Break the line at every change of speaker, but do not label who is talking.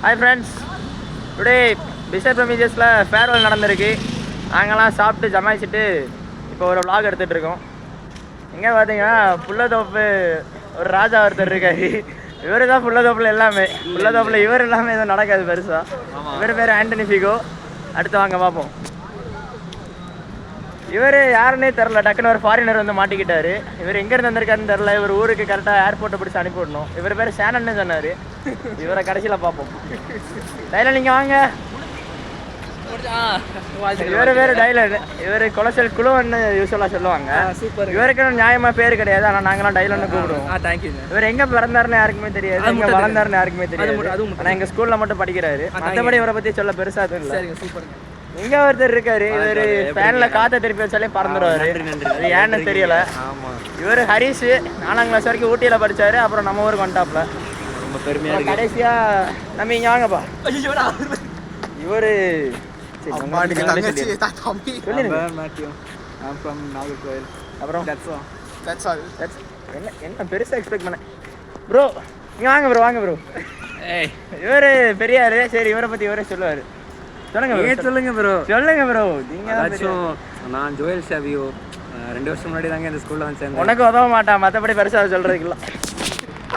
Hi friends, today bishop ப்ரமிஜஸில் farewell நடந்திருக்கு. நாங்கள்லாம் சாப்பிட்டு ஜமாய்ச்சிட்டு இப்போ ஒரு vlog எடுத்துகிட்டு இருக்கோம். எங்கே பார்த்தீங்கன்னா புள்ளத்தோப்பு ஒரு ராஜா ஒருத்தர் இருக்காரு. இவர் தான் புள்ளத்தோப்பில் எல்லாமே. புள்ளத்தோப்பில் இவர் எல்லாமே எதுவும் நடக்காது பெருசாக. இவர் பேர் ஆண்டனி ஃபிகோ. அடுத்து வாங்க பார்ப்போம். இவர் யாருன்னே தெரில, டக்குன்னு ஒரு ஃபாரினர் வந்து மாட்டிக்கிட்டாரு. இவர் எங்கேருந்து வந்திருக்காருன்னு தெரில. இவர் ஊருக்கு கரெக்டாக ஏர்போர்ட்டை பிடிச்சி அனுப்பி விடணும். இவர் பேர் ஷேனன்னு சொன்னார். இவரை கடைசியில் பார்ப்போம். டைலர் நீங்கள் வாங்க. இவர் பேர் டைலர். இவர் கொலசல் குழுன்னு யூஸ்வலாக சொல்லுவாங்க. இவருக்குன்னு நியாயமாக பேர் கிடையாது, ஆனால் நாங்களாம் டைலர்னு கூப்பிடுவோம். இவர் எங்கே பிறந்தாருன்னு யாருக்குமே தெரியாது, எங்கே வளர்ந்தாருன்னு யாருக்குமே தெரியாது. ஆனால் எங்கள் ஸ்கூலில் மட்டும் படிக்கிறாரு. மற்றபடி இவரை பற்றி சொல்ல பெருசாக இல்லை. இங்க ஒருத்தர் இருக்காரு. இவரு ஃபேன்ல காத்த திருப்பி வச்சாலே பறந்துடுவாரு. அது ஏன்னு தெரியல. இவர் ஹரிஷ் 4ஆம் கிளாஸ் வரைக்கும் ஊட்டியில படிச்சாரு. அப்புறம் நம்ம ஊருக்கு வந்துட்டாப்ல. ரொம்ப பெருமையா இருக்கு. கடைசியா நம்ம இங்க வாங்கப்பா. இவரு என்ன பெருசா எக்ஸ்பெக்ட் பண்ண ப்ரோ. இங்க வாங்க ப்ரோ, வாங்க ப்ரோ. இவரு பெரியாரு. சரி, இவரை பத்தி இவரே சொல்லுவாரு.
சொல்லுங்க ப்ரோ.
சொல்லுங்க ப்ரோ. நீங்க
நான் ஜோயல் ஷாவியோ. 2 வருஷம் முன்னாடி தாங்க இந்த ஸ்கூல்ல வந்து சேர்ந்தேன்.
உனக்கு உதவ மாட்டான், மற்றபடி பெருசாக சொல்றதுக்குலாம்.